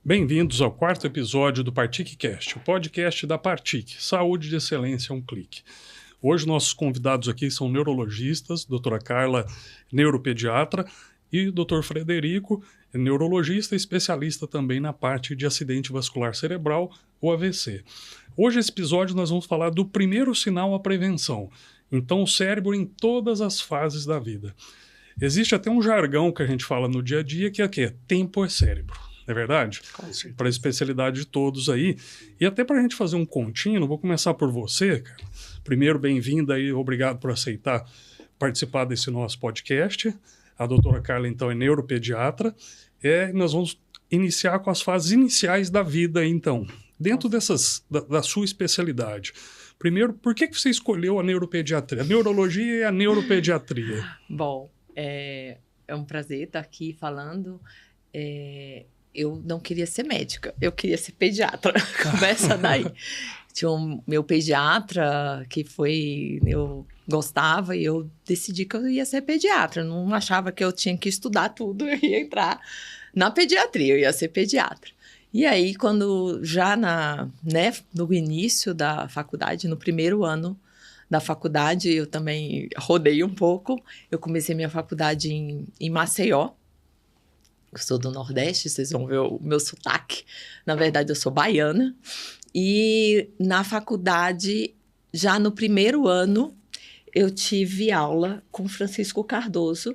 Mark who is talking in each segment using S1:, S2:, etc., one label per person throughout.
S1: Bem-vindos ao quarto episódio do ParticCast, o podcast da Partic, Saúde de Excelência a um Clique. Hoje nossos convidados aqui são neurologistas, doutora Carla, neuropediatra, e doutor Frederico, neurologista e especialista também na parte de acidente vascular cerebral, ou AVC. Hoje, nesse episódio, nós vamos falar do primeiro sinal à prevenção. Então, o cérebro em todas as fases da vida. Existe até um jargão que a gente fala no dia a dia, que é o quê? Tempo é cérebro. Não é verdade? Para a especialidade de todos aí. E até para a gente fazer um contínuo, vou começar por você, cara. Primeiro, bem-vinda e obrigado por aceitar participar desse nosso podcast. A doutora Carla, então, é neuropediatra. Nós vamos iniciar com as fases iniciais da vida, então. Dentro dessas, da sua especialidade. Primeiro, por que você escolheu a neuropediatria? A neurologia e a neuropediatria?
S2: Bom, é um prazer estar aqui falando. Eu não queria ser médica, eu queria ser pediatra. Começa daí. Tinha meu pediatra eu gostava e eu decidi que eu ia ser pediatra. Não achava que eu tinha que estudar tudo, eu ia entrar na pediatria, eu ia ser pediatra. E aí, quando já no início da faculdade, no primeiro ano da faculdade, eu também rodei um pouco. Eu comecei minha faculdade em Maceió. Eu sou do Nordeste, vocês vão ver o meu sotaque. Na verdade, eu sou baiana. E na faculdade, já no primeiro ano, eu tive aula com Francisco Cardoso.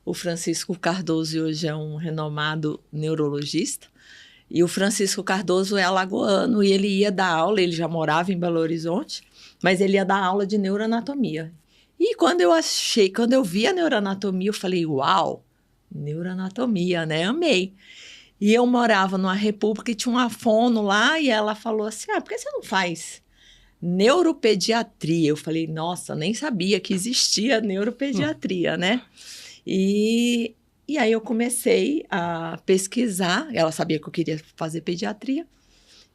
S2: O Francisco Cardoso hoje é um renomado neurologista. E o Francisco Cardoso é alagoano e ele ia dar aula, ele já morava em Belo Horizonte, mas ele ia dar aula de neuroanatomia. E quando eu vi a neuroanatomia, eu falei, uau, neuroanatomia, né? Amei. E eu morava numa república e tinha uma fono lá e ela falou assim, por que você não faz neuropediatria? Eu falei, nossa, nem sabia que existia neuropediatria, né? E aí eu comecei a pesquisar, ela sabia que eu queria fazer pediatria.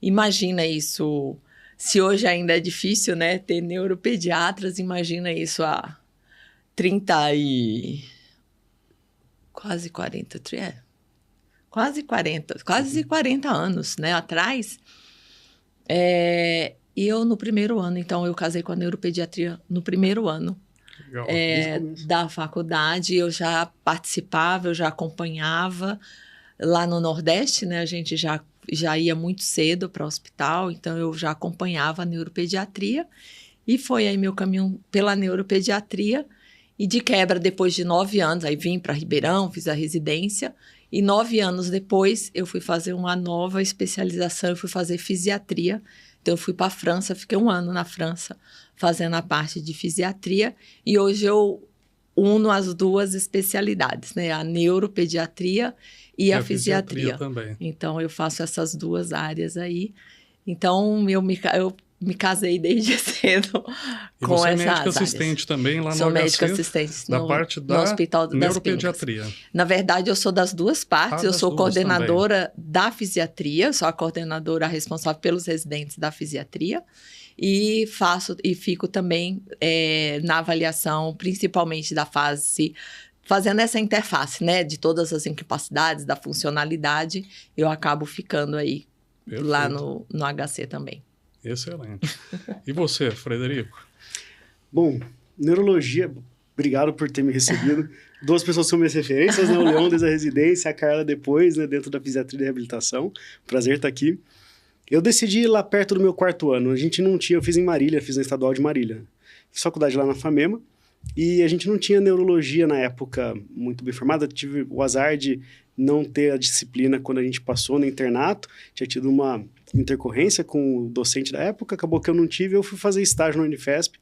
S2: Imagina isso, se hoje ainda é difícil, né, ter neuropediatras, imagina isso há 30 e... quase 40 anos, né, atrás. E eu, no primeiro ano, então, eu casei com a neuropediatria no primeiro ano da faculdade. Eu já participava, eu já acompanhava. Lá no Nordeste, né, a gente já ia muito cedo para o hospital, então eu já acompanhava a neuropediatria. E foi aí meu caminho pela neuropediatria. E de quebra, depois de 9 anos, aí vim para Ribeirão, fiz a residência. E 9 anos depois, eu fui fazer uma nova especialização, eu fui fazer fisiatria. Então, eu fui para a França, fiquei 1 ano na França, fazendo a parte de fisiatria. E hoje eu uno as duas especialidades, né? A neuropediatria e a fisiatria
S1: também.
S2: Então, eu faço essas duas áreas aí. Então, eu me casei desde cedo com essas áreas.
S1: E você é médica assistente também lá no HC?
S2: Sou médica assistente
S1: no Hospital da
S2: Neuropediatria. Na verdade, eu sou das duas partes. Eu sou coordenadora da fisiatria, sou a coordenadora responsável pelos residentes da fisiatria. E fico também na avaliação, principalmente da fase, fazendo essa interface, né, de todas as incapacidades, da funcionalidade. Eu acabo ficando aí lá no HC também.
S1: Excelente. E você, Frederico?
S3: Bom, neurologia, obrigado por ter me recebido. 2 pessoas são minhas referências, né? O Leon desde a residência, a Carla depois, né? Dentro da fisiatria e reabilitação. Prazer estar aqui. Eu decidi ir lá perto do meu 4º ano. A gente não tinha, eu fiz em Marília, fiz na Estadual de Marília. Fiz faculdade lá na FAMEMA. E a gente não tinha neurologia na época muito bem formada. Tive o azar de não ter a disciplina quando a gente passou no internato. Tinha tido uma intercorrência com o docente da época, acabou que eu não tive, eu fui fazer estágio na Unifesp,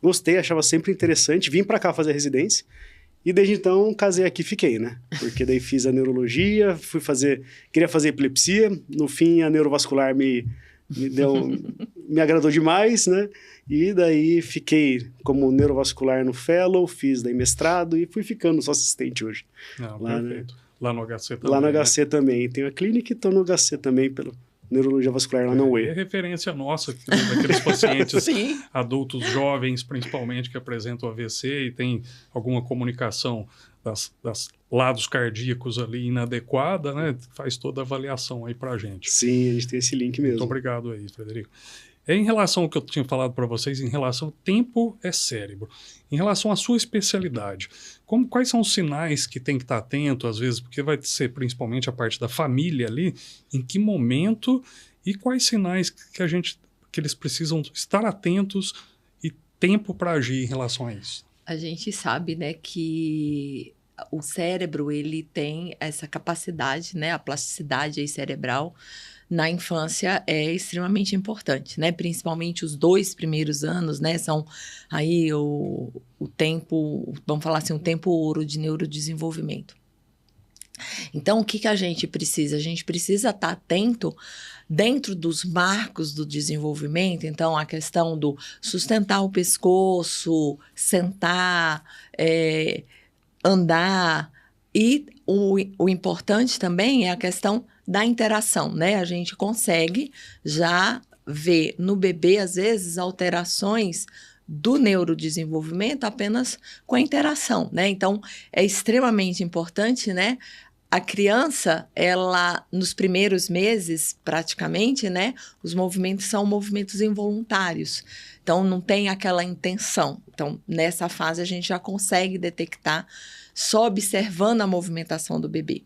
S3: gostei, achava sempre interessante, vim para cá fazer residência, e desde então casei aqui e fiquei, né? Porque daí fiz a neurologia, queria fazer epilepsia, no fim a neurovascular me agradou demais, né? E daí fiquei como neurovascular no fellow, fiz daí mestrado e fui ficando só assistente hoje.
S1: Lá, perfeito. Né? Lá no HC também.
S3: Lá no HC também, tenho a clínica e estou no HC também pelo neurologia vascular lá na UE.
S1: É referência nossa, daqueles pacientes adultos jovens, principalmente, que apresentam AVC e tem alguma comunicação das lados cardíacos ali inadequada, né? Faz toda a avaliação aí pra gente.
S3: Sim, a gente tem esse link mesmo.
S1: Muito obrigado aí, Frederico. Em relação ao que eu tinha falado para vocês, em relação ao tempo é cérebro, em relação à sua especialidade, quais são os sinais que tem que estar atento, às vezes, porque vai ser principalmente a parte da família ali, em que momento e quais sinais que eles precisam estar atentos e tempo para agir em relação a isso?
S2: A gente sabe, né, que o cérebro, ele tem essa capacidade, né, a plasticidade aí cerebral, na infância é extremamente importante, né? Principalmente os 2 primeiros anos, né? São aí o tempo, vamos falar assim, o tempo ouro de neurodesenvolvimento. Então, o que a gente precisa? A gente precisa estar atento dentro dos marcos do desenvolvimento. Então, a questão do sustentar o pescoço, sentar, andar. E o importante também é a questão da interação, né? A gente consegue já ver no bebê, às vezes, alterações do neurodesenvolvimento apenas com a interação, né? Então, é extremamente importante, né? A criança, ela, nos primeiros meses, praticamente, né? Os movimentos são movimentos involuntários. Então, não tem aquela intenção. Então, nessa fase, a gente já consegue detectar só observando a movimentação do bebê.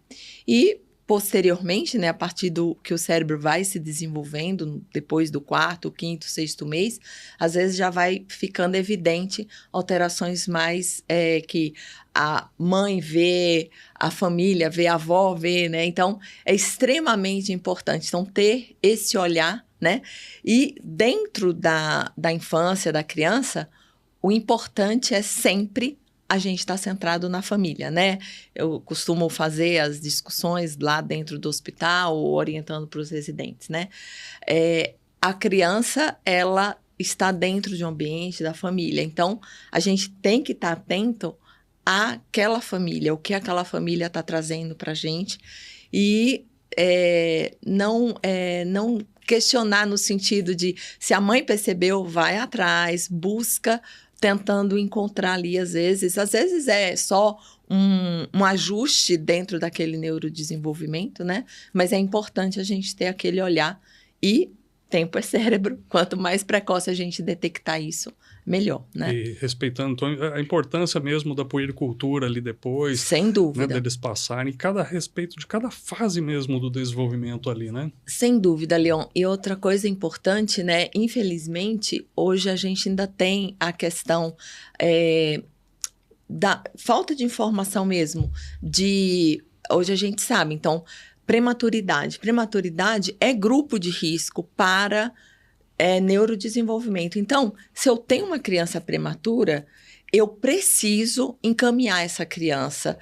S2: E, posteriormente, né, a partir do que o cérebro vai se desenvolvendo, depois do 4º, 5º, 6º mês, às vezes já vai ficando evidente alterações mais que a mãe vê, a família vê, a avó vê, né? Então, é extremamente importante ter esse olhar, né? E dentro da infância, da criança, o importante é sempre a gente está centrado na família, né? Eu costumo fazer as discussões lá dentro do hospital, orientando para os residentes, né? A criança, ela está dentro de um ambiente da família, então a gente tem que estar atento àquela família, o que aquela família está trazendo para a gente e não questionar no sentido de se a mãe percebeu, vai atrás, busca, tentando encontrar ali, às vezes é só um ajuste dentro daquele neurodesenvolvimento, né? Mas é importante a gente ter aquele olhar e tempo é cérebro. Quanto mais precoce a gente detectar isso, melhor, né?
S1: E respeitando então, a importância mesmo da puericultura ali depois.
S2: Sem dúvida.
S1: Né, deles passarem, a respeito de cada fase mesmo do desenvolvimento ali, né?
S2: Sem dúvida, Leon. E outra coisa importante, né? Infelizmente, hoje a gente ainda tem a questão da falta de informação mesmo. Hoje a gente sabe, então, prematuridade. Prematuridade é grupo de risco para neurodesenvolvimento. Então, se eu tenho uma criança prematura, eu preciso encaminhar essa criança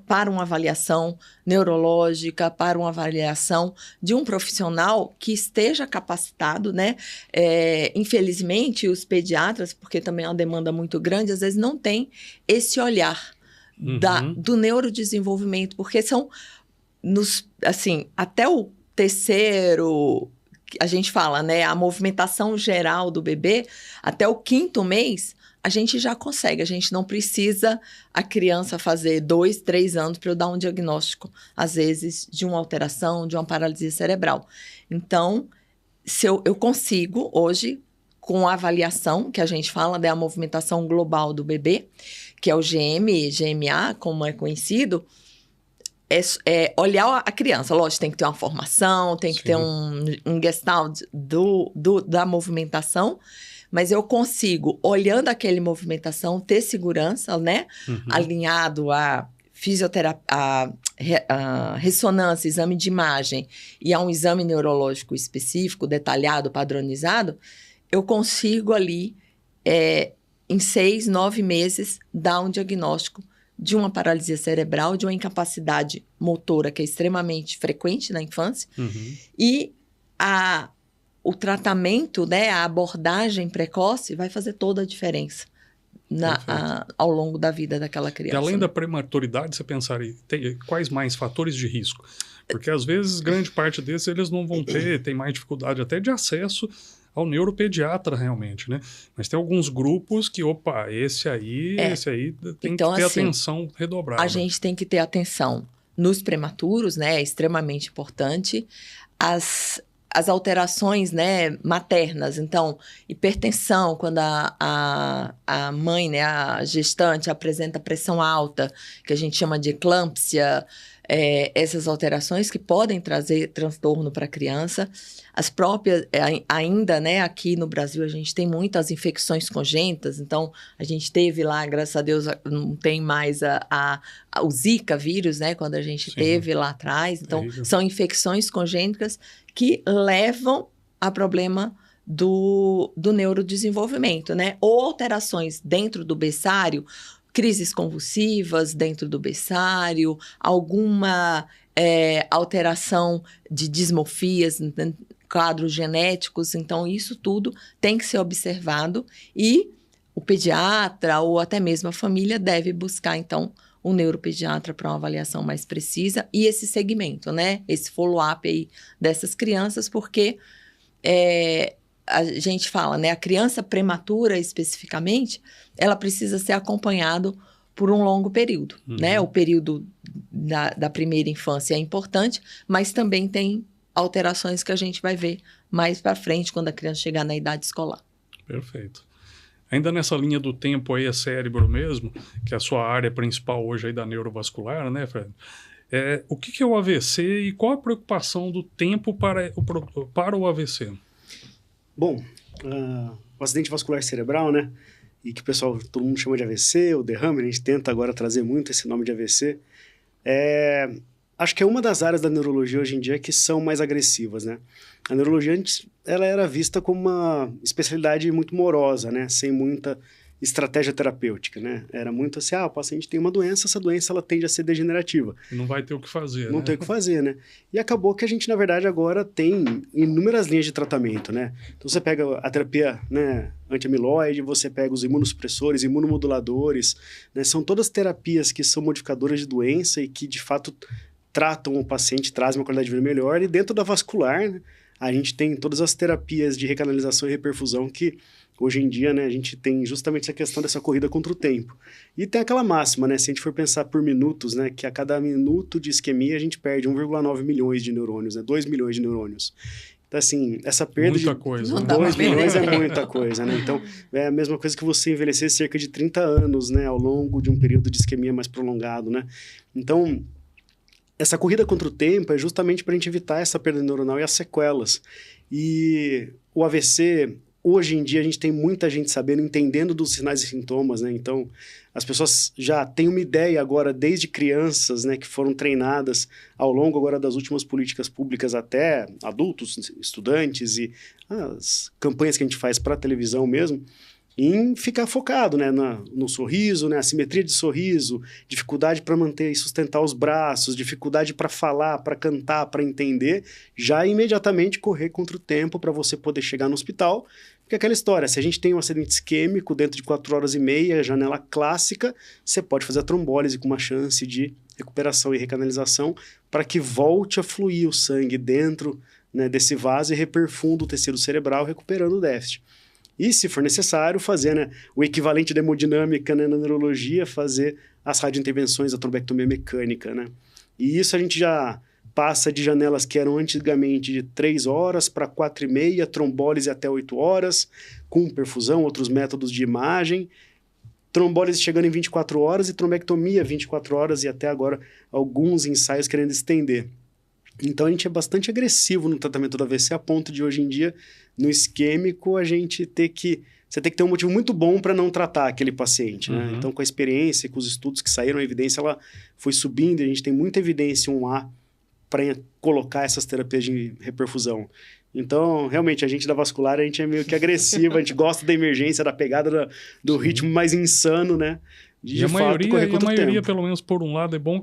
S2: para uma avaliação neurológica, para uma avaliação de um profissional que esteja capacitado, né? Infelizmente, os pediatras, porque também é uma demanda muito grande, às vezes não tem esse olhar do neurodesenvolvimento, porque são, até o terceiro, a gente fala, né? A movimentação geral do bebê, até o 5º mês, a gente já consegue, a gente não precisa a criança fazer 2, 3 anos para eu dar um diagnóstico, às vezes, de uma alteração, de uma paralisia cerebral. Então, se eu consigo hoje, com a avaliação, que a gente fala, da movimentação global do bebê, que é o GMA, como é conhecido, olhar a criança. Lógico, tem que ter uma formação, tem que ter um gestalt da movimentação, mas eu consigo, olhando aquela movimentação, ter segurança, né? Alinhado a fisioterapia, a ressonância, exame de imagem e a um exame neurológico específico, detalhado, padronizado, eu consigo ali, em 6, 9 meses, dar um diagnóstico de uma paralisia cerebral, de uma incapacidade motora que é extremamente frequente na infância, e o tratamento, né, a abordagem precoce vai fazer toda a diferença ao longo da vida daquela criança.
S1: E além da prematuridade, você pensar quais mais fatores de risco? Porque às vezes grande parte desses eles não vão tem mais dificuldade até de acesso ao neuropediatra realmente, né? Mas tem alguns grupos que, esse aí tem
S2: Então,
S1: que ter
S2: assim,
S1: atenção redobrada.
S2: A gente tem que ter atenção nos prematuros, né? É extremamente importante. As alterações, né, maternas, então, hipertensão, quando a mãe, né, a gestante apresenta pressão alta, que a gente chama de eclâmpsia, essas alterações que podem trazer transtorno para a criança. As próprias, ainda, né, aqui no Brasil, a gente tem muitas infecções congênitas, então, a gente teve lá, graças a Deus, não tem mais o Zika vírus, né, quando a gente teve lá atrás. Então, são infecções congênitas que levam a problema do neurodesenvolvimento, né? Ou alterações dentro do berçário, crises convulsivas dentro do berçário, alguma alteração de dismorfias, quadros genéticos. Então, isso tudo tem que ser observado e o pediatra ou até mesmo a família deve buscar, então, um neuropediatra para uma avaliação mais precisa e esse segmento, né? Esse follow-up aí dessas crianças, porque a gente fala, né? A criança prematura, especificamente, ela precisa ser acompanhada por um longo período, né? O período da primeira infância é importante, mas também tem alterações que a gente vai ver mais para frente, quando a criança chegar na idade escolar.
S1: Perfeito. Ainda nessa linha do tempo aí, é cérebro mesmo, que é a sua área principal hoje aí da neurovascular, né, Fred? O que é o AVC e qual a preocupação do tempo para o AVC?
S3: Bom, o acidente vascular cerebral, né, e que o pessoal, todo mundo chama de AVC, ou derrame, a gente tenta agora trazer muito esse nome de AVC, acho que é uma das áreas da neurologia hoje em dia que são mais agressivas, né? A neurologia antes, ela era vista como uma especialidade muito morosa, né? Sem muita estratégia terapêutica, né? Era muito assim, o paciente tem uma doença, essa doença ela tende a ser degenerativa.
S1: Não vai ter o que fazer,
S3: Não tem o que fazer, né? E acabou que a gente, na verdade, agora tem inúmeras linhas de tratamento, né? Então, você pega a terapia, né, anti-amiloide, você pega os imunossupressores, imunomoduladores, né? São todas terapias que são modificadoras de doença e que, de fato, tratam o paciente, trazem uma qualidade de vida melhor. E dentro da vascular, né, a gente tem todas as terapias de recanalização e reperfusão que, hoje em dia, né, a gente tem justamente essa questão dessa corrida contra o tempo. E tem aquela máxima, né, se a gente for pensar por minutos, né, que a cada minuto de isquemia a gente perde 1,9 milhões de neurônios, né, 2 milhões de neurônios. Então, assim, essa perda
S1: muita
S3: de
S1: coisa,
S3: 2 milhões é muita coisa, né? Então, é a mesma coisa que você envelhecer cerca de 30 anos, né, ao longo de um período de isquemia mais prolongado, né? Então, essa corrida contra o tempo é justamente para a gente evitar essa perda neuronal e as sequelas. E o AVC, hoje em dia, a gente tem muita gente sabendo, entendendo dos sinais e sintomas, né? Então, as pessoas já têm uma ideia agora, desde crianças, né, que foram treinadas ao longo agora das últimas políticas públicas até adultos, estudantes e as campanhas que a gente faz para a televisão mesmo, em ficar focado, né, no sorriso, né, a simetria de sorriso, dificuldade para manter e sustentar os braços, dificuldade para falar, para cantar, para entender, já imediatamente correr contra o tempo para você poder chegar no hospital. Porque aquela história, se a gente tem um acidente isquêmico dentro de 4 horas e meia, janela clássica, você pode fazer a trombólise com uma chance de recuperação e recanalização para que volte a fluir o sangue dentro, né, desse vaso e reperfunda o tecido cerebral, recuperando o déficit. E, se for necessário, fazer, né, o equivalente da hemodinâmica, né, na neurologia, fazer as radiointervenções, a trombectomia mecânica, né? E isso a gente já passa de janelas que eram antigamente de 3 horas para 4,5, trombólise até 8 horas, com perfusão, outros métodos de imagem, trombólise chegando em 24 horas e trombectomia 24 horas e até agora alguns ensaios querendo estender. Então, a gente é bastante agressivo no tratamento do AVC, a ponto de, hoje em dia, no isquêmico, você tem que ter um motivo muito bom para não tratar aquele paciente, né? Então, com a experiência, com os estudos que saíram, a evidência ela foi subindo e a gente tem muita evidência 1A para colocar essas terapias de reperfusão. Então, realmente, a gente da vascular, a gente é meio que agressivo, a gente gosta da emergência, da pegada do ritmo mais insano, né?
S1: De fato, correr contra o tempo. A maioria, pelo menos por um lado, é bom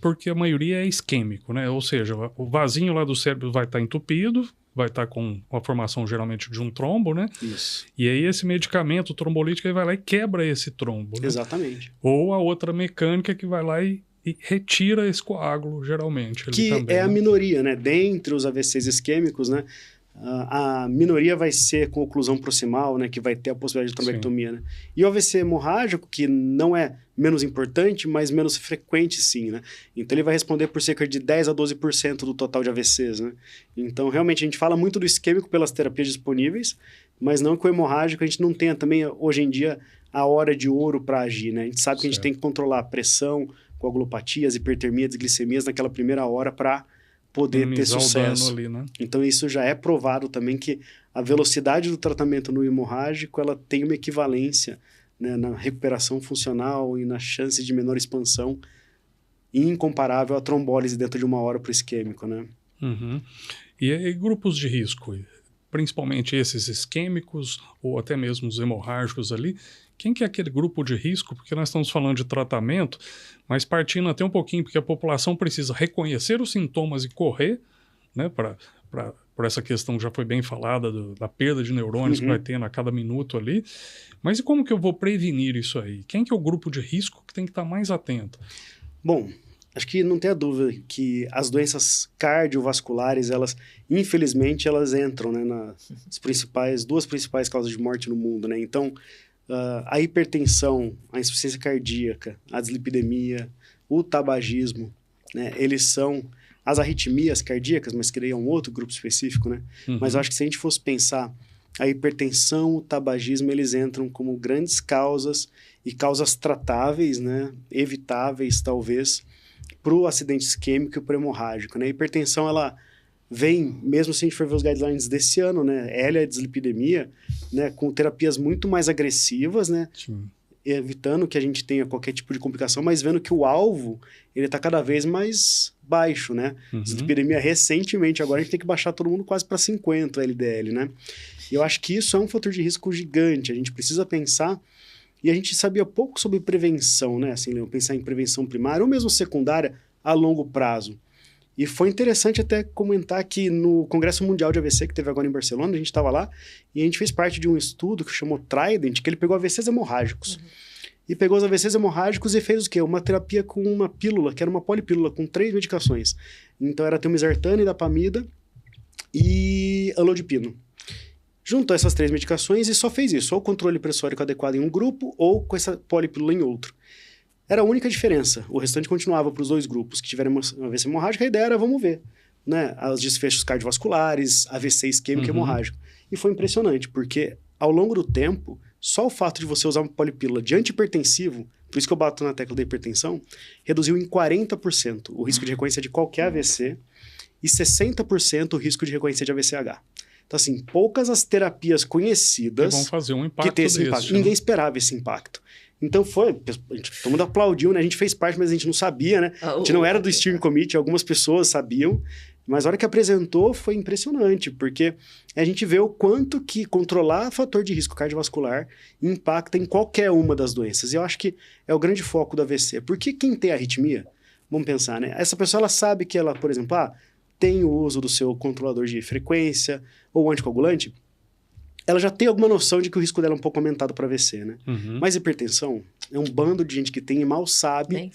S1: porque a maioria é isquêmico, né? Ou seja, o vasinho lá do cérebro vai estar entupido, vai estar com a formação geralmente de um trombo, né?
S3: Isso.
S1: E aí esse medicamento trombolítico aí vai lá e quebra esse trombo, né?
S3: Exatamente.
S1: Ou a outra mecânica que vai lá e retira esse coágulo, geralmente.
S3: Que
S1: também,
S3: é a minoria, né? Dentre os AVCs isquêmicos, né? A minoria vai ser com oclusão proximal, né, que vai ter a possibilidade de trombectomia, né? E o AVC hemorrágico, que não é menos importante, mas menos frequente, sim, né? Então, ele vai responder por cerca de 10 a 12% do total de AVCs, né? Então, realmente, a gente fala muito do isquêmico pelas terapias disponíveis, mas não que o hemorrágico a gente não tenha também, hoje em dia, a hora de ouro para agir, né? A gente sabe que a gente tem que controlar a pressão, coagulopatias, hipertermia, desglicemias naquela primeira hora para poder ter sucesso.
S1: Ali, né?
S3: Então, isso já é provado também que a velocidade do tratamento no hemorrágico, ela tem uma equivalência, né, na recuperação funcional e na chance de menor expansão incomparável à trombólise dentro de 1 hora para o isquêmico, né?
S1: Uhum. E grupos de risco, principalmente esses isquêmicos ou até mesmo os hemorrágicos ali, quem que é aquele grupo de risco? Porque nós estamos falando de tratamento, mas partindo até um pouquinho, porque a população precisa reconhecer os sintomas e correr, né, por essa questão que já foi bem falada da perda de neurônios que vai tendo a cada minuto ali. Mas e como que eu vou prevenir isso aí? Quem que é o grupo de risco que tem que estar mais atento?
S3: Bom, acho que não tem a dúvida que as doenças cardiovasculares, elas, infelizmente, elas entram, né, nas duas principais causas de morte no mundo, né? Então, a hipertensão, a insuficiência cardíaca, a dislipidemia, o tabagismo, né, eles são as arritmias cardíacas, mas que daí é um outro grupo específico, né? Mas eu acho que se a gente fosse pensar, a hipertensão, o tabagismo, eles entram como grandes causas e causas tratáveis, né, evitáveis talvez, para o acidente isquêmico e para o hemorrágico, né? A hipertensão, ela vem, mesmo se a gente for ver os guidelines desse ano, né, a dislipidemia, né, com terapias muito mais agressivas, né, evitando que a gente tenha qualquer tipo de complicação, mas vendo que o alvo, ele está cada vez mais baixo, né? Dislipidemia recentemente, agora a gente tem que baixar todo mundo quase para 50 LDL, né? E eu acho que isso é um fator de risco gigante, a gente precisa pensar, e a gente sabia pouco sobre prevenção, né? Assim, pensar em prevenção primária ou mesmo secundária a longo prazo. E foi interessante até comentar que no Congresso Mundial de AVC, que teve agora em Barcelona, a gente estava lá, e a gente fez parte de um estudo que chamou Trident, que ele pegou AVCs hemorrágicos. E pegou os AVCs hemorrágicos e fez o quê? Uma terapia com uma pílula, que era uma polipílula, com 3 medicações. Então era telmisartana, idapamida e amlodipino. Juntou essas 3 medicações e só fez isso, ou controle pressórico adequado em um grupo, ou com essa polipílula em outro. Era a única diferença. O restante continuava para os 2 grupos que tiveram uma AVC hemorrágica. A ideia era, vamos ver, né, os desfechos cardiovasculares, AVC isquêmico e hemorrágico. E foi impressionante, porque ao longo do tempo, só o fato de você usar uma polipílula de antihipertensivo, por isso que eu bato na tecla da hipertensão, reduziu em 40% o risco de recorrência de qualquer AVC e 60% o risco de recorrência de AVCH. Então, assim, poucas as terapias conhecidas
S1: vão fazer um impacto
S3: que tem esse impacto. Ninguém esperava esse impacto. Então todo mundo aplaudiu, né? A gente fez parte, mas a gente não sabia, né? A gente não era do steering committee, algumas pessoas sabiam, mas a hora que apresentou foi impressionante, porque a gente vê o quanto que controlar fator de risco cardiovascular impacta em qualquer uma das doenças. E eu acho que é o grande foco do AVC. Porque quem tem arritmia, vamos pensar, né? Essa pessoa, ela sabe que ela, por exemplo, tem o uso do seu controlador de frequência ou anticoagulante, ela já tem alguma noção de que o risco dela é um pouco aumentado para AVC, né? Mas hipertensão é um bando de gente que tem e mal sabe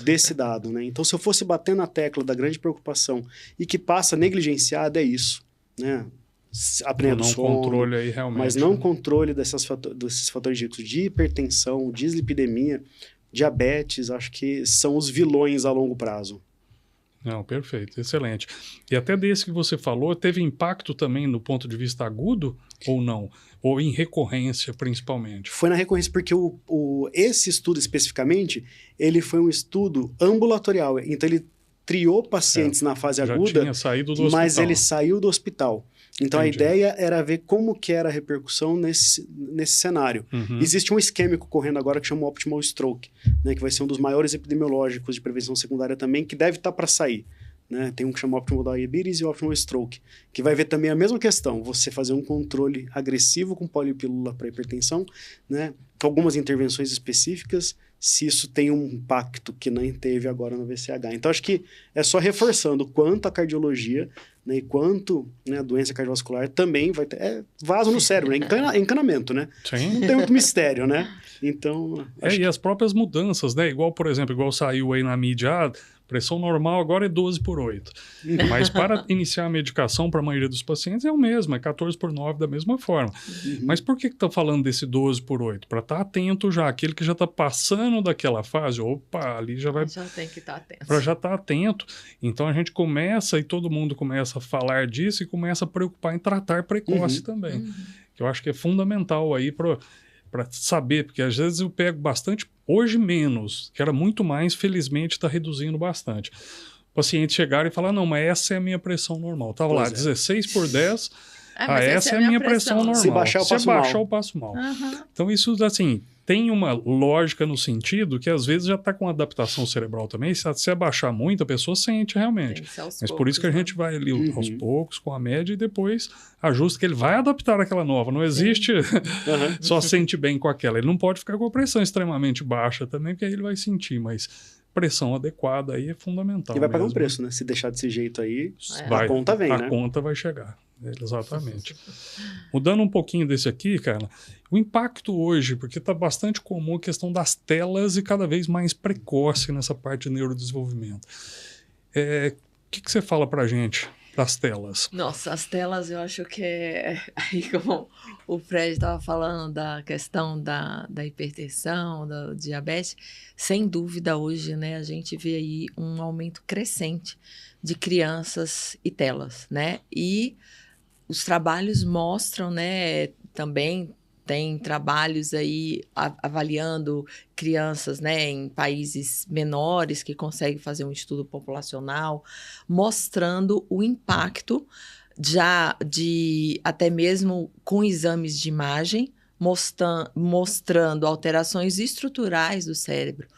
S3: desse dado, né? Então, se eu fosse bater na tecla da grande preocupação e que passa negligenciada, é isso, né? Apneia do sono,
S1: controle aí realmente,
S3: mas não controle desses fatores de risco de hipertensão, dislipidemia, diabetes, acho que são os vilões a longo prazo.
S1: Não, perfeito, excelente. E até desse que você falou, teve impacto também no ponto de vista agudo ou não? Ou em recorrência, principalmente?
S3: Foi na recorrência, porque esse estudo especificamente, ele foi um estudo ambulatorial. Então, ele triou pacientes na fase aguda,
S1: tinha saído do hospital.
S3: Mas ele saiu do hospital. Então, a ideia era ver como que era a repercussão nesse cenário. Existe um isquêmico correndo agora que chama Optimal Stroke, né, que vai ser um dos maiores epidemiológicos de prevenção secundária também, que deve estar para sair. Né? Tem um que chama Optimal Diabetes e Optimal Stroke, que vai ver também a mesma questão, você fazer um controle agressivo com polipílula para hipertensão, né, com algumas intervenções específicas, se isso tem um impacto que não teve agora no VCH. Então, acho que é só reforçando o quanto a cardiologia, né, e quanto, né, a doença cardiovascular também vai ter... vaso no cérebro, né? Encanamento, né?
S1: Sim.
S3: Não tem muito mistério, né? Então...
S1: E as próprias mudanças, né? Igual, por exemplo, igual saiu aí na mídia, Pressão normal agora é 12/8. Mas para iniciar a medicação para a maioria dos pacientes é o mesmo, é 14/9 da mesma forma. Mas por que está falando desse 12/8? Para estar atento já, aquele que já está passando daquela fase, opa, ali já vai...
S2: Já tem que estar atento.
S1: Para já estar atento. Então a gente começa, e todo mundo começa a falar disso e começa a preocupar em tratar precoce também. Que eu acho que é fundamental aí para saber, porque às vezes eu pego bastante, hoje menos, que era muito mais, felizmente está reduzindo bastante. Pacientes chegaram e falaram, não, mas essa é a minha pressão normal. Estava lá, 16/10, essa é a minha pressão normal.
S3: Se baixar,
S1: eu passo mal. Então isso, assim, tem uma lógica no sentido que às vezes já está com adaptação cerebral também, se abaixar muito, a pessoa sente realmente. Mas por isso que a gente vai ali aos poucos, com a média, e depois ajusta, que ele vai adaptar aquela nova. Não existe só sente bem com aquela. Ele não pode ficar com a pressão extremamente baixa também, porque aí ele vai sentir, mas pressão adequada aí é fundamental.
S3: E vai pagar um preço, né? Se deixar desse jeito aí, a conta vem, né?
S1: A conta vai chegar. Exatamente. Mudando um pouquinho desse aqui, cara, o impacto hoje, porque está bastante comum a questão das telas e cada vez mais precoce nessa parte de neurodesenvolvimento. O que você fala pra gente das telas?
S2: Nossa, as telas eu acho que aí como o Fred estava falando da questão da hipertensão, da diabetes, sem dúvida hoje, né, a gente vê aí um aumento crescente de crianças e telas, né, e os trabalhos mostram, né, também tem trabalhos aí avaliando crianças, né, em países menores que conseguem fazer um estudo populacional, mostrando o impacto já de até mesmo com exames de imagem, mostrando alterações estruturais do cérebro.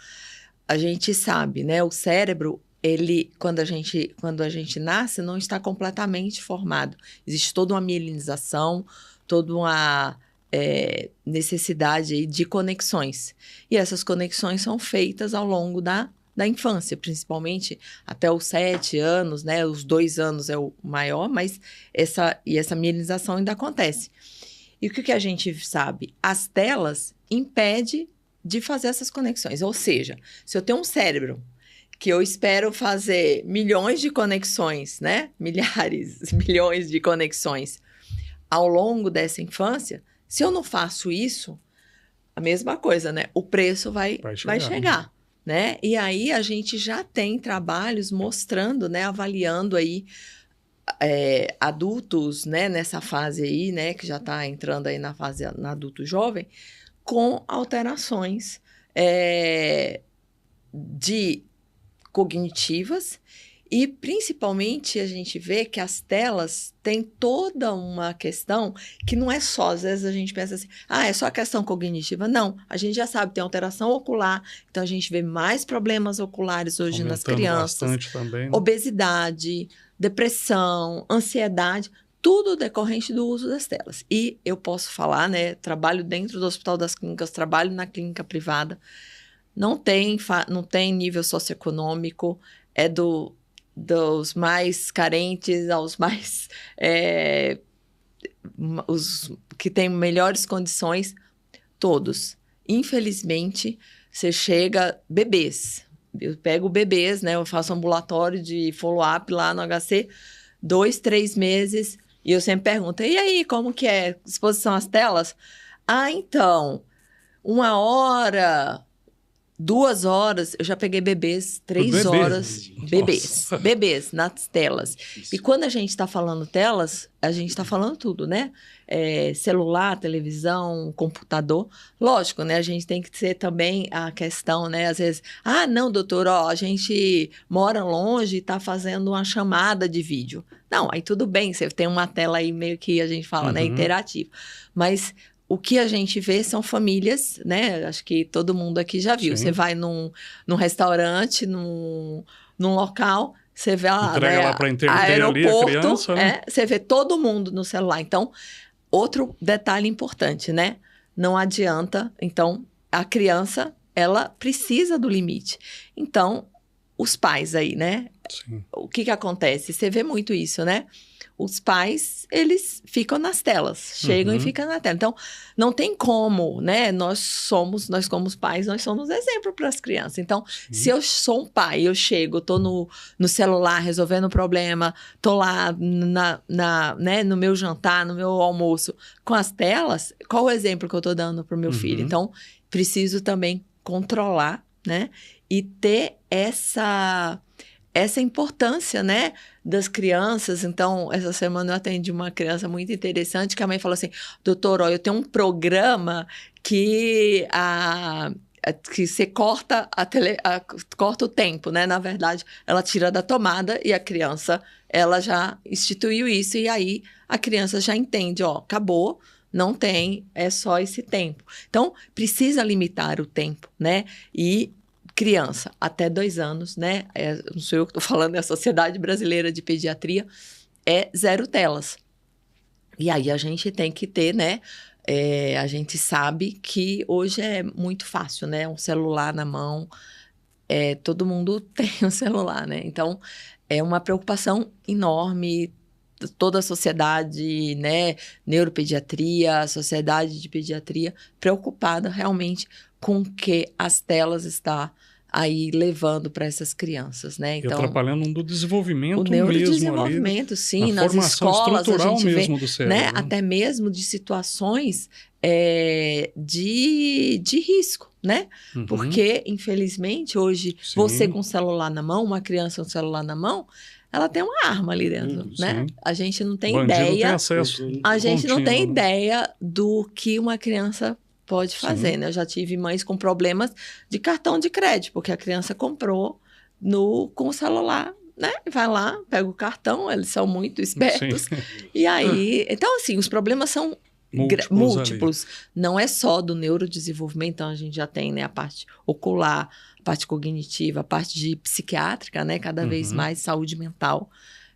S2: A gente sabe, né, o cérebro, ele, quando a gente nasce, não está completamente formado. Existe toda uma mielinização, toda uma necessidade aí de conexões. E essas conexões são feitas ao longo da infância, principalmente até os 7 anos, né? Os 2 anos é o maior, mas essa mielinização ainda acontece. E o que a gente sabe? As telas impedem de fazer essas conexões. Ou seja, se eu tenho um cérebro que eu espero fazer milhões de conexões, né? Milhares, milhões de conexões ao longo dessa infância, se eu não faço isso, a mesma coisa, né? O preço vai chegar, né? E aí a gente já tem trabalhos mostrando, né? Avaliando aí adultos, né? Nessa fase aí, né? Que já está entrando aí na fase adulto jovem, com alterações cognitivas. E, principalmente, a gente vê que as telas têm toda uma questão que não é só, às vezes a gente pensa assim, é só a questão cognitiva. Não, a gente já sabe, tem alteração ocular, então a gente vê mais problemas oculares hoje nas crianças.
S1: Bastante também, né?
S2: Obesidade, depressão, ansiedade, tudo decorrente do uso das telas. E eu posso falar, né, trabalho dentro do Hospital das Clínicas, trabalho na clínica privada, não tem nível socioeconômico, é dos mais carentes aos mais... os que têm melhores condições, todos. Infelizmente, você chega... Bebês. Eu pego bebês, né? Eu faço ambulatório de follow-up lá no HC, 2, 3 meses, e eu sempre pergunto, e aí, como que é? Exposição às telas? Então, 1 hora... 2 horas, eu já peguei bebês, 3 horas, bebês nas telas. Isso. E quando a gente está falando telas, a gente está falando tudo, né? Celular, televisão, computador. Lógico, né? A gente tem que ter também a questão, né? Às vezes, não, doutor, a gente mora longe e está fazendo uma chamada de vídeo. Não, aí tudo bem, você tem uma tela aí meio que a gente fala, né? Interativa. Mas... o que a gente vê são famílias, né? Acho que todo mundo aqui já viu. Sim. Você vai num restaurante, num local, você vê lá,
S1: entrega lá para internet ali a criança, né?
S2: Você vê todo mundo no celular. Então, outro detalhe importante, né? Não adianta. Então, a criança, ela precisa do limite. Então, os pais aí, né?
S1: Sim.
S2: O que acontece? Você vê muito isso, né? os pais, eles ficam nas telas, chegam e ficam na tela. Então, não tem como, né? Nós como pais, nós somos exemplo para as crianças. Então, se eu sou um pai, eu chego, tô no celular resolvendo um problema, tô lá né, no meu jantar, no meu almoço, com as telas, qual o exemplo que eu tô dando pro meu filho? Então, preciso também controlar, né? E ter essa importância, né, das crianças. Então, essa semana eu atendi uma criança muito interessante, que a mãe falou assim, doutor, ó, eu tenho um programa que você corta corta o tempo, né? Na verdade, ela tira da tomada e a criança, ela já instituiu isso e aí a criança já entende, ó, acabou, não tem, é só esse tempo. Então, precisa limitar o tempo, né? E criança, até 2 anos, né? Não sou eu que estou falando, é a Sociedade Brasileira de Pediatria, é 0 telas. E aí a gente tem que ter, né? A gente sabe que hoje é muito fácil, né? Um celular na mão, todo mundo tem um celular, né? Então, é uma preocupação enorme. Toda a sociedade, né? Neuropediatria, a Sociedade de Pediatria, preocupada realmente com que as telas estão aí levando para essas crianças, né?
S1: Então, e atrapalhando no desenvolvimento mesmo.
S2: O neurodesenvolvimento, sim, nas escolas a gente vê,
S1: do cérebro,
S2: né? Até mesmo de situações de risco, né? Porque, infelizmente, hoje, você com o celular na mão, uma criança com o celular na mão, ela tem uma arma ali dentro, né? A gente não tem ideia.
S1: Tem acesso
S2: a gente não tem ideia do que uma criança pode fazer, né? Eu já tive mães com problemas de cartão de crédito, porque a criança comprou com o celular, né? Vai lá, pega o cartão, eles são muito espertos. E aí... Então, assim, os problemas são múltiplos. Não é só do neurodesenvolvimento, então a gente já tem, né, a parte ocular, a parte cognitiva, a parte de psiquiátrica, né? Cada vez mais saúde mental.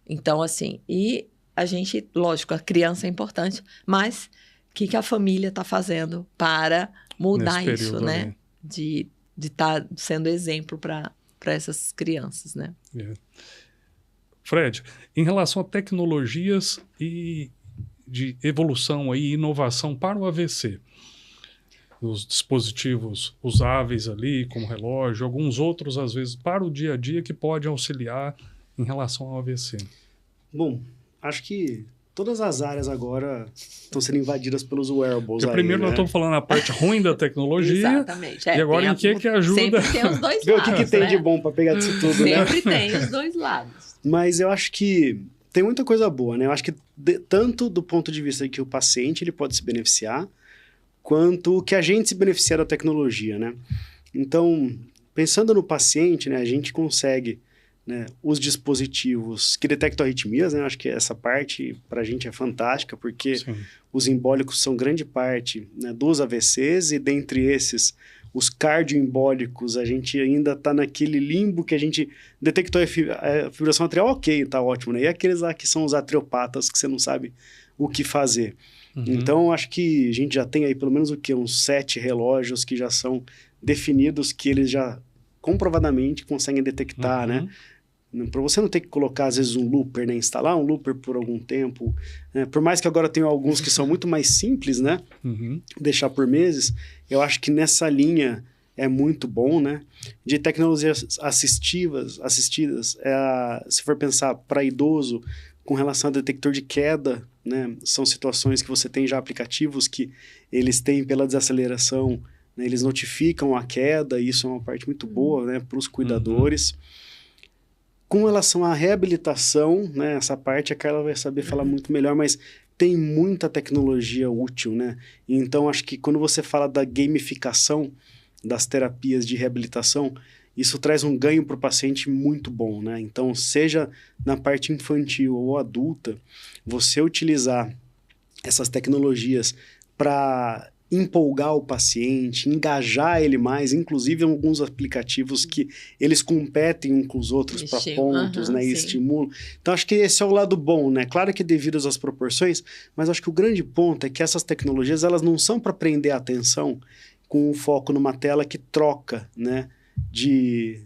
S2: Então, assim, e a gente, lógico, a criança é importante, mas o que a família está fazendo para mudar isso, né? De estar sendo exemplo para essas crianças, né?
S1: Fred, em relação a tecnologias e de evolução e inovação para o AVC, os dispositivos usáveis ali, como relógio, alguns outros, às vezes, para o dia a dia que podem auxiliar em relação ao AVC.
S3: Bom, acho que todas as áreas agora estão sendo invadidas pelos wearables.
S1: Primeiro
S3: né?
S1: nós estamos falando a parte ruim da tecnologia.
S2: Exatamente.
S1: E agora em que ajuda?
S2: Sempre tem os dois
S3: Ver
S2: lados,
S3: o que tem
S2: né?
S3: de bom para pegar disso tudo, né?
S2: Sempre tem os dois lados.
S3: Mas eu acho que tem muita coisa boa, né? Eu acho que tanto do ponto de vista que o paciente ele pode se beneficiar, quanto que a gente se beneficia da tecnologia, né? Então, pensando no paciente, né, a gente consegue, né, os dispositivos que detectam arritmias, né? Acho que essa parte para a gente é fantástica, porque os embólicos são grande parte, né, dos AVCs, e dentre esses, os cardioembólicos, a gente ainda está naquele limbo que a gente detectou a fibrilação atrial, ok, tá ótimo, né? E aqueles lá que são os atriopatas, que você não sabe o que fazer. Então, acho que a gente já tem aí pelo menos uns 7 relógios que já são definidos, que eles já comprovadamente conseguem detectar, né? Para você não ter que colocar, às vezes, um looper, né? Instalar um looper por algum tempo. Né? Por mais que agora tenha alguns que são muito mais simples, né? Deixar por meses. Eu acho que nessa linha é muito bom, né? De tecnologias assistidas, se for pensar para idoso, com relação a detector de queda, né? São situações que você tem já aplicativos que eles têm pela desaceleração, né? Eles notificam a queda, e isso é uma parte muito boa, né? Para os cuidadores. Com relação à reabilitação, né? Essa parte a Carla vai saber falar muito melhor, mas tem muita tecnologia útil, né? Então, acho que quando você fala da gamificação das terapias de reabilitação, isso traz um ganho para o paciente muito bom, né? Então, seja na parte infantil ou adulta, você utilizar essas tecnologias para empolgar o paciente, engajar ele mais, inclusive alguns aplicativos que eles competem uns com os outros para pontos, né? E estimulam. Então, acho que esse é o lado bom, né? Claro que devido às proporções, mas acho que o grande ponto é que essas tecnologias, elas não são para prender a atenção com o foco numa tela que troca, né? De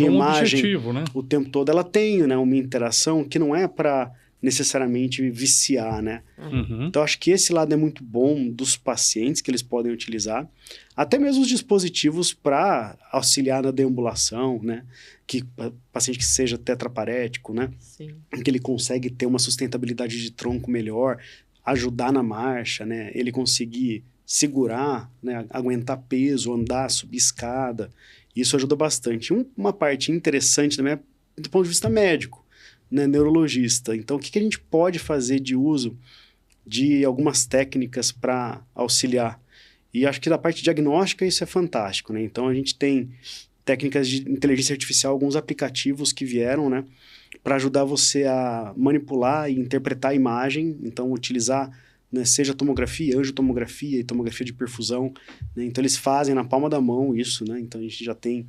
S3: imagem
S1: objetivo, né?
S3: o tempo todo. Ela tem, né, uma interação que não é para necessariamente viciar, né?
S1: Uhum.
S3: Então, acho que esse lado é muito bom dos pacientes que eles podem utilizar. Até mesmo os dispositivos para auxiliar na deambulação, né? Que paciente que seja tetraparético, né?
S2: Sim.
S3: Que ele consegue ter uma sustentabilidade de tronco melhor, ajudar na marcha, né? Ele conseguir segurar, né? Aguentar peso, andar, subir escada. Isso ajuda bastante. Uma parte interessante também é do ponto de vista médico, né? Neurologista. Então, o que a gente pode fazer de uso de algumas técnicas para auxiliar? E acho que da parte diagnóstica isso é fantástico, né? Então, a gente tem técnicas de inteligência artificial, alguns aplicativos que vieram, né? Para ajudar você a manipular e interpretar a imagem. Então, utilizar, né, seja tomografia, angiotomografia e tomografia de perfusão, né? Então, eles fazem na palma da mão isso, né? Então, a gente já tem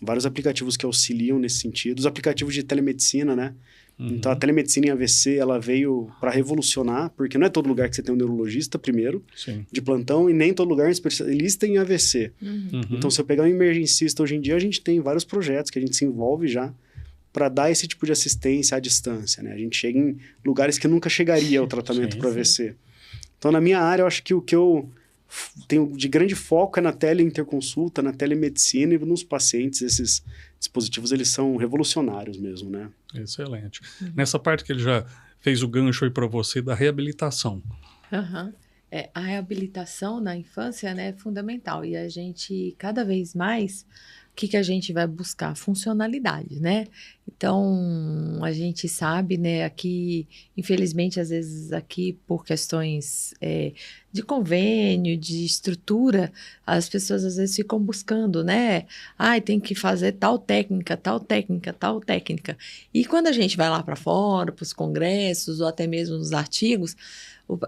S3: vários aplicativos que auxiliam nesse sentido. Os aplicativos de telemedicina, né?
S1: Uhum.
S3: Então, a telemedicina em AVC, ela veio para revolucionar, porque não é todo lugar que você tem um neurologista, primeiro,
S1: Sim.
S3: de plantão, e nem todo lugar é um especialista em AVC.
S1: Uhum.
S3: Então, se eu pegar um emergencista, hoje em dia, a gente tem vários projetos que a gente se envolve já para dar esse tipo de assistência à distância, né? A gente chega em lugares que nunca chegaria ao tratamento para AVC. Então, na minha área, eu acho que o que eu tenho de grande foco é na teleinterconsulta, na telemedicina e nos pacientes. Esses dispositivos, eles são revolucionários mesmo, né?
S1: Excelente. Nessa parte que ele já fez o gancho aí para você da reabilitação.
S2: Uhum. A reabilitação na infância, né, é fundamental. E a gente, cada vez mais, o que a gente vai buscar? Funcionalidade, né? Então, a gente sabe, né, aqui, infelizmente, às vezes aqui, por questões de convênio, de estrutura, as pessoas às vezes ficam buscando, né? Tem que fazer tal técnica, tal técnica, tal técnica. E quando a gente vai lá para fora, para os congressos, ou até mesmo nos artigos,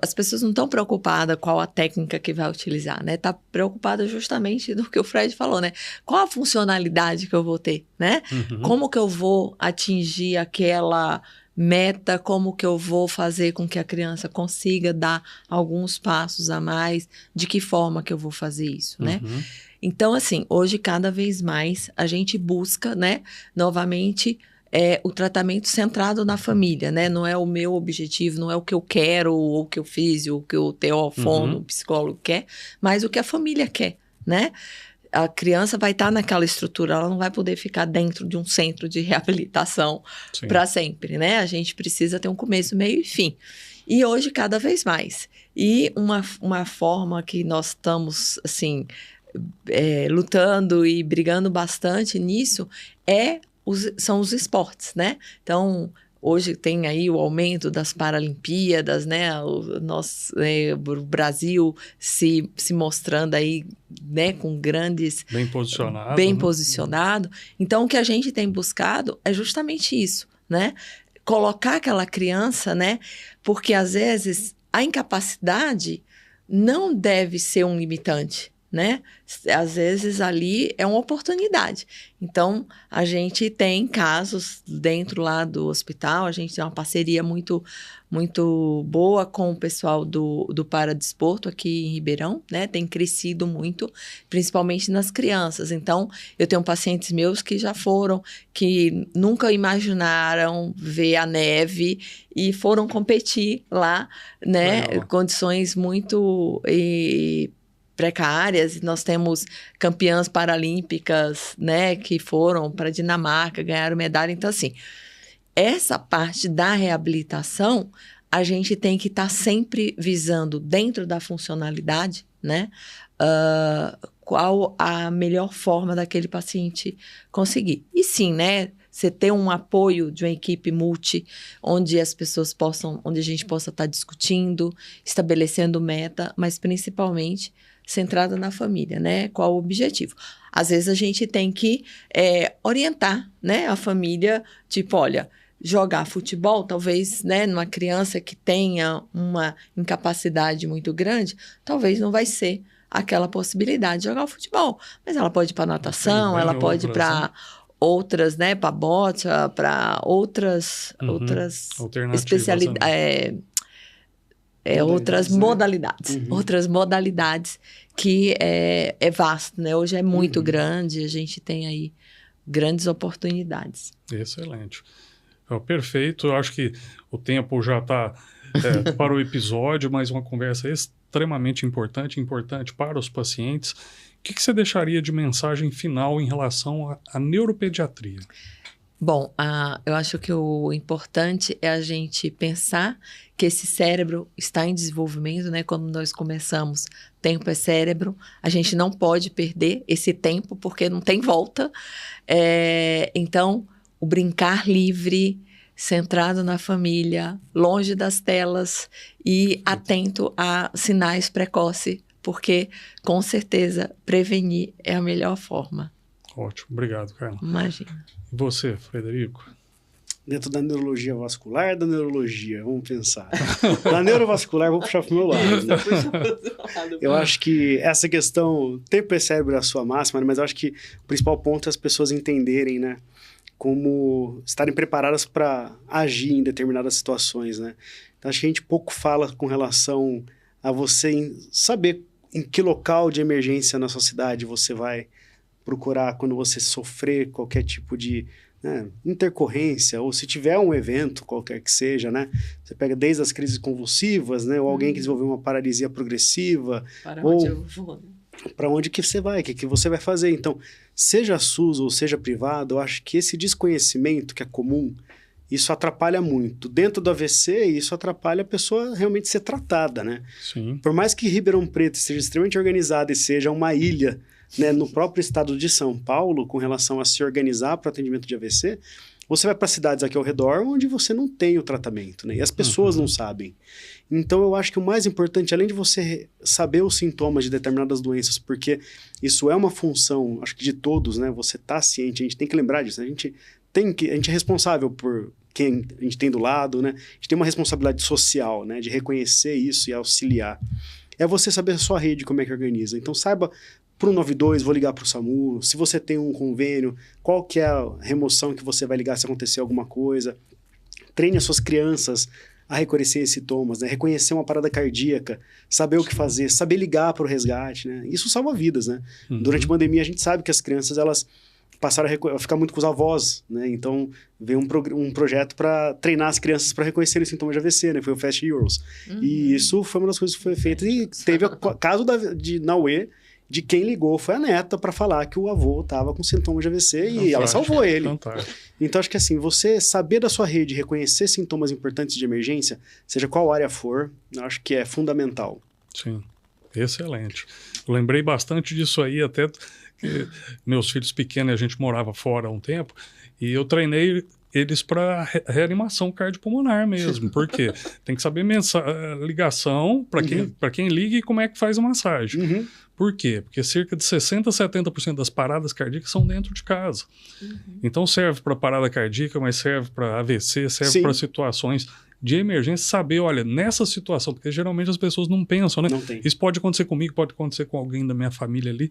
S2: as pessoas não estão preocupadas qual a técnica que vai utilizar, né? Tá preocupada justamente do que o Fred falou, né? Qual a funcionalidade que eu vou ter, né?
S1: Uhum.
S2: Como que eu vou atingir aquela meta, como que eu vou fazer com que a criança consiga dar alguns passos a mais, de que forma que eu vou fazer isso, né?
S1: Uhum.
S2: Então, assim, hoje cada vez mais a gente busca, né, novamente, o tratamento centrado na família, né? Não é o meu objetivo, não é o que eu quero, ou o que o físio, o que o TO, fono, o psicólogo quer, mas o que a família quer, né? A criança vai estar naquela estrutura, ela não vai poder ficar dentro de um centro de reabilitação para sempre, né? A gente precisa ter um começo, meio e fim. E hoje, cada vez mais. E uma forma que nós estamos, assim, lutando e brigando bastante nisso são os esportes, né? Então, hoje tem aí o aumento das Paralimpíadas, né? O Brasil se mostrando aí, né? Com grandes...
S1: Bem posicionado.
S2: Bem
S1: né?
S2: posicionado. Então, o que a gente tem buscado é justamente isso, né? Colocar aquela criança, né? Porque, às vezes, a incapacidade não deve ser um limitante, né? Às vezes ali é uma oportunidade. Então, a gente tem casos dentro lá do hospital, a gente tem uma parceria muito, muito boa com o pessoal do Paradesporto aqui em Ribeirão, né? Tem crescido muito, principalmente nas crianças. Então, eu tenho pacientes meus que já foram, que nunca imaginaram ver a neve e foram competir lá, né?
S1: Legal.
S2: Condições muito... precárias. Nós temos campeãs paralímpicas, né, que foram para a Dinamarca, ganharam medalha. Então, assim, essa parte da reabilitação, a gente tem que estar sempre visando, dentro da funcionalidade, né, qual a melhor forma daquele paciente conseguir. E sim, né, você ter um apoio de uma equipe multi, onde as pessoas onde a gente possa estar discutindo, estabelecendo meta, mas principalmente centrada na família, né? Qual o objetivo? Às vezes a gente tem que orientar, né? A família, tipo, olha, jogar futebol, talvez, né? Numa criança que tenha uma incapacidade muito grande, talvez não vai ser aquela possibilidade de jogar o futebol. Mas ela pode ir para natação, ela pode ir para outras, né? Para bota, para outras especialidades. Outras modalidades. Né? Outras modalidades que é vasto, né? Hoje é muito grande, a gente tem aí grandes oportunidades.
S1: Excelente. Perfeito. Eu acho que o tempo já está para o episódio, mas uma conversa extremamente importante para os pacientes. O que você deixaria de mensagem final em relação à neuropediatria?
S2: Bom, eu acho que o importante é a gente pensar que esse cérebro está em desenvolvimento, né? Quando nós começamos, tempo é cérebro, a gente não pode perder esse tempo porque não tem volta. Então, o brincar livre, centrado na família, longe das telas e atento a sinais precoces, porque, com certeza, prevenir é a melhor forma.
S1: Ótimo, obrigado, Carla.
S2: Imagina.
S1: E você, Frederico?
S3: Dentro da neurologia vascular, da neurologia, vamos pensar. Da neurovascular, vou puxar para o meu lado. Né? Eu acho que essa questão, tempo é cérebro é a sua máxima, mas eu acho que o principal ponto é as pessoas entenderem, né? Como estarem preparadas para agir em determinadas situações, né? Então, acho que a gente pouco fala com relação a você saber em que local de emergência na sua cidade você vai procurar quando você sofrer qualquer tipo de intercorrência, ou se tiver um evento qualquer que seja, né? Você pega desde as crises convulsivas, né? Ou alguém que desenvolveu uma paralisia progressiva. Para onde que você vai? O que você vai fazer? Então, seja SUS ou seja privado, eu acho que esse desconhecimento que é comum, isso atrapalha muito. Dentro do AVC, isso atrapalha a pessoa realmente ser tratada, né?
S1: Sim.
S3: Por mais que Ribeirão Preto seja extremamente organizada e seja uma ilha, né, no próprio estado de São Paulo, com relação a se organizar para atendimento de AVC, você vai para cidades aqui ao redor onde você não tem o tratamento, né? E as pessoas não sabem. Então, eu acho que o mais importante, além de você saber os sintomas de determinadas doenças, porque isso é uma função, acho que de todos, né? Você tá ciente, a gente tem que lembrar disso, né? A gente é responsável por quem a gente tem do lado, né? A gente tem uma responsabilidade social, né? De reconhecer isso e auxiliar. É você saber a sua rede, como é que organiza. Então, saiba, para o 92, vou ligar para o SAMU. Se você tem um convênio, qual que é a remoção que você vai ligar se acontecer alguma coisa. Treine as suas crianças a reconhecer sintomas, né? Reconhecer uma parada cardíaca, saber o que fazer, saber ligar para o resgate, né? Isso salva vidas, né? Durante a pandemia, a gente sabe que as crianças, elas passaram a ficar muito com os avós, né? Então, veio um projeto para treinar as crianças para reconhecerem os sintomas de AVC, né? Foi o Fast Heroes. E isso foi uma das coisas que foi feita. E teve o caso na UE, de quem ligou foi a neta para falar que o avô estava com sintomas de AVC e ela salvou ele.
S1: Fantástico.
S3: Então, acho que assim, você saber da sua rede, reconhecer sintomas importantes de emergência, seja qual área for, acho que é fundamental.
S1: Sim, excelente. Eu lembrei bastante disso aí, até que meus filhos pequenos, a gente morava fora há um tempo, e eu treinei eles para reanimação cardiopulmonar mesmo, porque tem que saber ligação para quem liga e como é que faz a massagem. Por quê? Porque cerca de 60% a 70% das paradas cardíacas são dentro de casa. Então serve para parada cardíaca, mas serve para AVC, serve para situações de emergência, saber, olha, nessa situação, porque geralmente as pessoas não pensam, né?
S3: Não tem.
S1: Isso pode acontecer comigo, pode acontecer com alguém da minha família ali.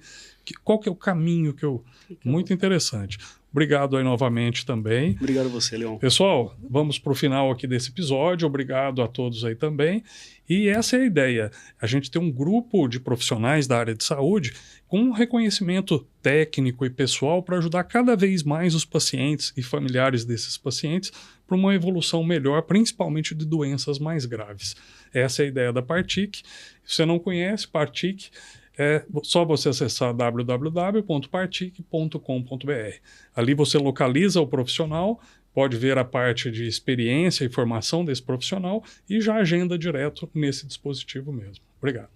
S1: Qual que é o caminho que eu... Muito interessante. Obrigado aí novamente também.
S3: Obrigado a você, Leon.
S1: Pessoal, vamos para o final aqui desse episódio. Obrigado a todos aí também. E essa é a ideia. A gente tem um grupo de profissionais da área de saúde com um reconhecimento técnico e pessoal para ajudar cada vez mais os pacientes e familiares desses pacientes para uma evolução melhor, principalmente de doenças mais graves. Essa é a ideia da Partic. Se você não conhece, Partic, é só você acessar www.partic.com.br. Ali você localiza o profissional, pode ver a parte de experiência e formação desse profissional e já agenda direto nesse dispositivo mesmo. Obrigado.